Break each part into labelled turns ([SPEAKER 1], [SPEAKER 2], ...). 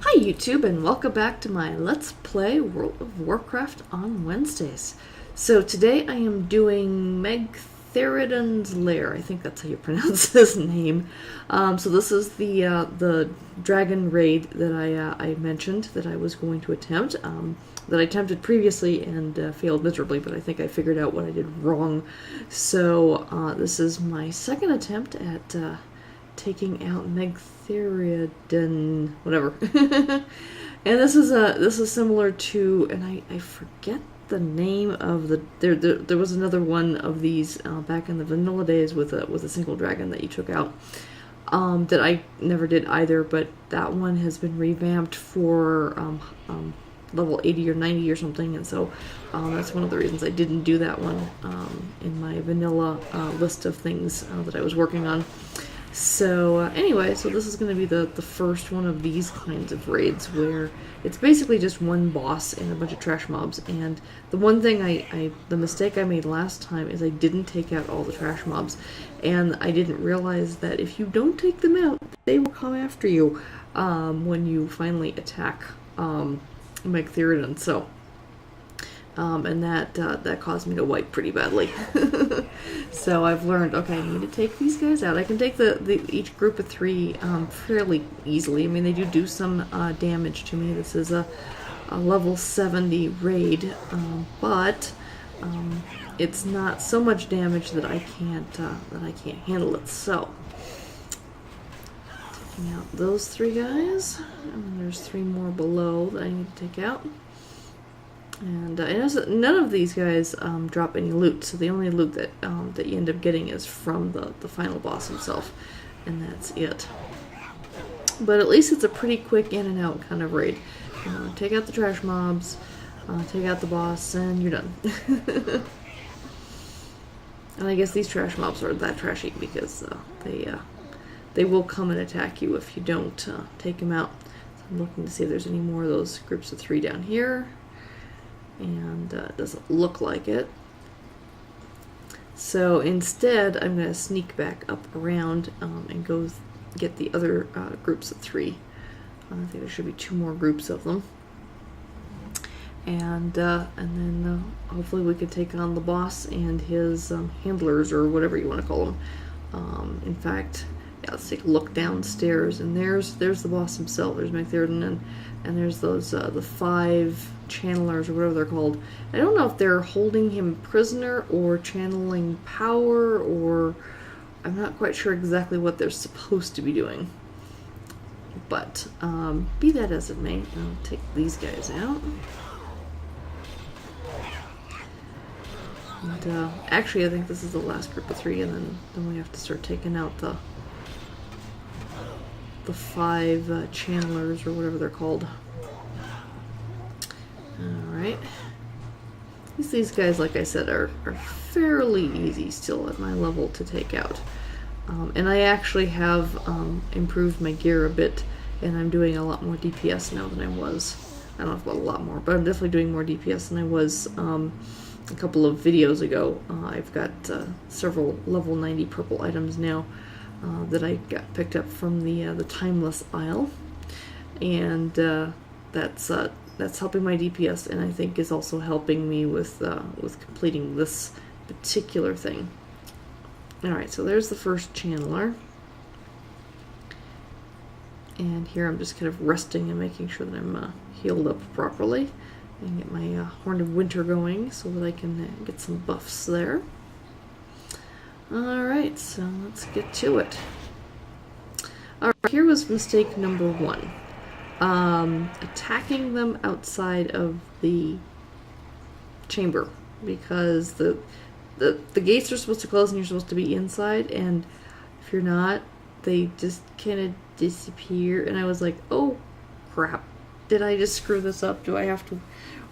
[SPEAKER 1] Hi YouTube, and welcome back to my Let's Play World of Warcraft on Wednesdays. So today I am doing Magtheridon's Lair. I think that's how you pronounce his name. So this is the dragon raid that I mentioned that I was going to attempt. That I attempted previously and failed miserably, but I think I figured out what I did wrong. So this is my second attempt at taking out Magtheridon, whatever. And this is similar to, and I forget the name of the there was another one of these back in the vanilla days with a single dragon that you took out that I never did either, but that one has been revamped for level 80 or 90 or something, and so that's one of the reasons I didn't do that one in my vanilla list of things that I was working on. So anyway, so this is going to be the first one of these kinds of raids where it's basically just one boss and a bunch of trash mobs. And the one thing the mistake I made last time is I didn't take out all the trash mobs, and I didn't realize that if you don't take them out, they will come after you when you finally attack Magtheridon. So and that caused me to wipe pretty badly. So I've learned, okay, I need to take these guys out. I can take each group of 3 fairly easily. I mean, they do some damage to me. This is a level 70 raid, but it's not so much damage that I can't handle it. So taking out those 3 guys, and there's 3 more below that I need to take out. And none of these guys drop any loot, so the only loot that you end up getting is from the final boss himself, and that's it. But at least it's a pretty quick in and out kind of raid. Take out the trash mobs, take out the boss, and you're done. And I guess these trash mobs are that trashy because they will come and attack you if you don't take them out. So I'm looking to see if there's any more of those groups of 3 down here. And it doesn't look like it. So instead, I'm going to sneak back up around and go get the other groups of 3. I think there should be 2 more groups of them. And then hopefully we can take on the boss and his handlers, or whatever you want to call them. In fact, yeah, let's take a look downstairs, and there's the boss himself. There's Magtheridon, and there's those the 5 channelers, or whatever they're called. I don't know if they're holding him prisoner or channeling power, or I'm not quite sure exactly what they're supposed to be doing. But be that as it may, I'll take these guys out. And actually, I think this is the last group of 3, and then we have to start taking out the 5 channelers, or whatever they're called. Alright. These guys, like I said, are fairly easy still at my level to take out. And I actually have improved my gear a bit, and I'm doing a lot more DPS now than I was. I don't know about a lot more, but I'm definitely doing more DPS than I was a couple of videos ago. I've got several level 90 purple items now that I got picked up from the Timeless Isle, and that's helping my DPS, and I think is also helping me with completing this particular thing. Alright, so there's the first channeler. And here I'm just kind of resting and making sure that I'm healed up properly. And get my Horn of Winter going so that I can get some buffs there. Alright, so let's get to it. Alright, here was mistake number 1. Attacking them outside of the chamber, because the gates are supposed to close and you're supposed to be inside, and if you're not, they just kind of disappear. And I was like, oh crap, did I just screw this up? Do I have to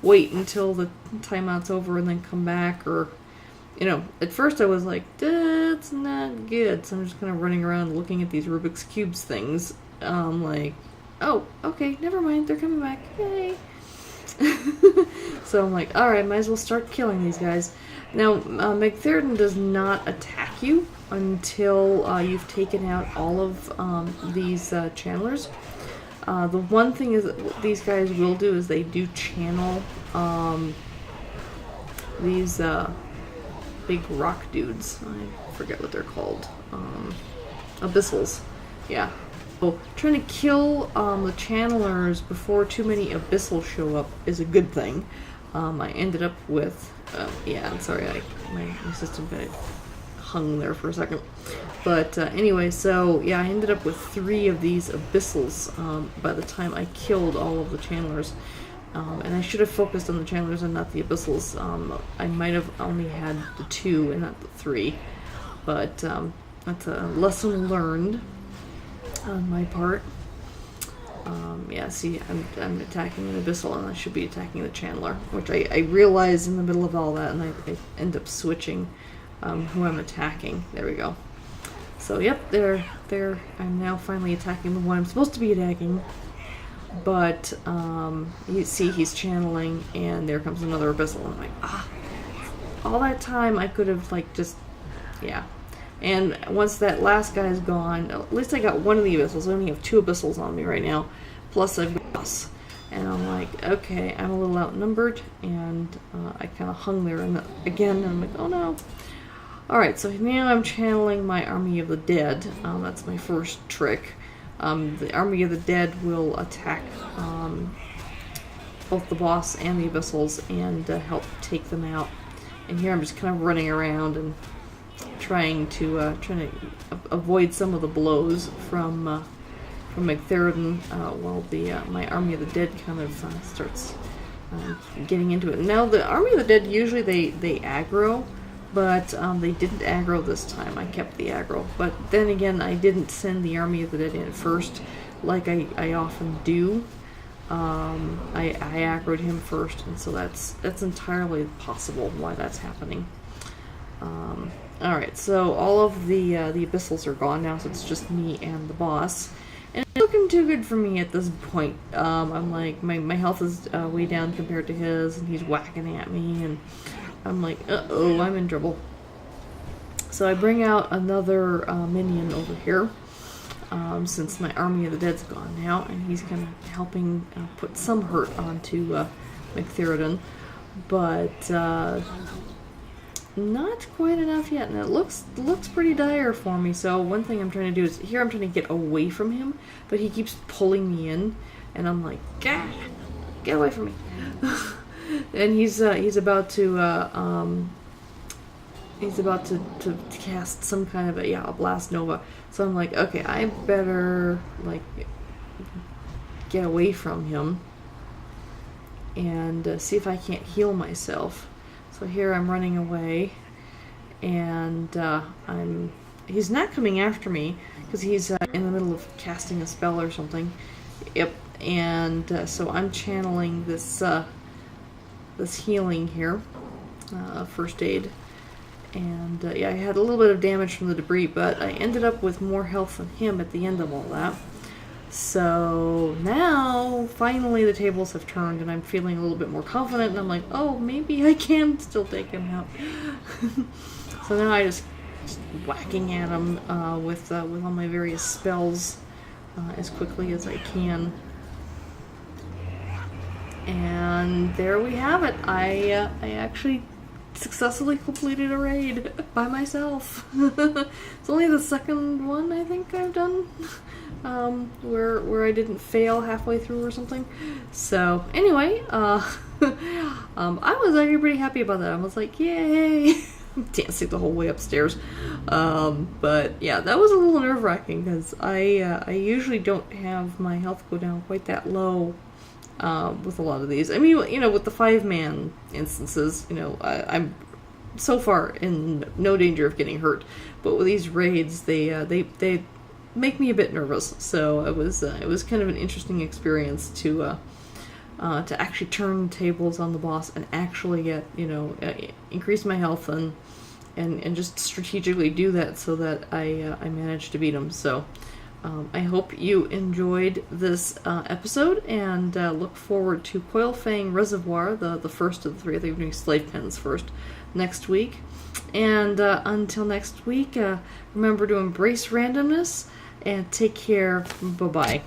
[SPEAKER 1] wait until the timeout's over and then come back? Or, at first I was like, that's not good, so I'm just kind of running around looking at these Rubik's Cubes things. Like, oh, okay, never mind, they're coming back, yay. So I'm like, alright, might as well start killing these guys. Now, Magtheridon does not attack you until you've taken out all of these channelers. The one thing is that what these guys will do is they do channel these big rock dudes. I forget what they're called. Abyssals. Yeah. So trying to kill the channelers before too many abyssals show up is a good thing. I ended up with yeah, I'm sorry, my system got hung there for a second. But anyway, so yeah, I ended up with 3 of these abyssals by the time I killed all of the channelers. And I should have focused on the channelers and not the abyssals. I might have only had the 2 and not the 3. But that's a lesson learned on my part. Yeah, see, I'm attacking an abyssal and I should be attacking the channeler, which I realize in the middle of all that, and I end up switching who I'm attacking. There we go. So yep, there. I'm now finally attacking the one I'm supposed to be attacking. But you see, he's channeling, and there comes another abyssal, and I'm like, all that time I could have just, yeah. And once that last guy is gone, at least I got one of the abyssals. I only have 2 abyssals on me right now, plus I've got boss. And I'm like, okay, I'm a little outnumbered, and I kind of hung there, and again, and I'm like, oh no. Alright, so now I'm channeling my Army of the Dead. That's my first trick. The Army of the Dead will attack both the boss and the abyssals and help take them out. And here I'm just kind of running around and trying to avoid some of the blows from Magtheridon while my Army of the Dead kind of starts getting into it. Now the Army of the Dead usually they aggro, but they didn't aggro this time. I kept the aggro, but then again I didn't send the Army of the Dead in first like I often do. I aggroed him first, and so that's entirely possible why that's happening. Alright, so all of the abyssals are gone now, so it's just me and the boss. And it's looking too good for me at this point. I'm like, my health is way down compared to his, and he's whacking at me, and I'm like, uh-oh, I'm in trouble. So I bring out another minion over here, since my Army of the Dead's gone now, and he's kind of helping put some hurt onto Magtheridon. But not quite enough yet, and it looks pretty dire for me. So one thing I'm trying to do is, here I'm trying to get away from him, but he keeps pulling me in, and I'm like, Gah! Get away from me. And he's about to cast some kind of a blast nova. So I'm like, okay, I better get away from him and see if I can't heal myself. So here I'm running away, and he's not coming after me because he's in the middle of casting a spell or something. Yep, and so I'm channeling this healing here, first aid, and yeah, I had a little bit of damage from the debris, but I ended up with more health than him at the end of all that. So now, finally, the tables have turned, and I'm feeling a little bit more confident, and I'm like, oh, maybe I can still take him out. So now I just whacking at him with all my various spells as quickly as I can. And there we have it. I actually successfully completed a raid by myself. It's only the second one I think I've done where I didn't fail halfway through or something. So anyway, I was actually pretty happy about that. I was like, yay! Dancing the whole way upstairs. But yeah, that was a little nerve-wracking because I usually don't have my health go down quite that low with a lot of these. I mean, with the 5-man instances, I'm so far in no danger of getting hurt. But with these raids, they make me a bit nervous. So it was kind of an interesting experience to actually turn tables on the boss and actually get increase my health and just strategically do that so that I managed to beat him. So. I hope you enjoyed this episode, and look forward to Coilfang Reservoir, the first of the 3. I think we're doing Slave Pens first next week. And until next week, remember to embrace randomness, and take care. Bye-bye.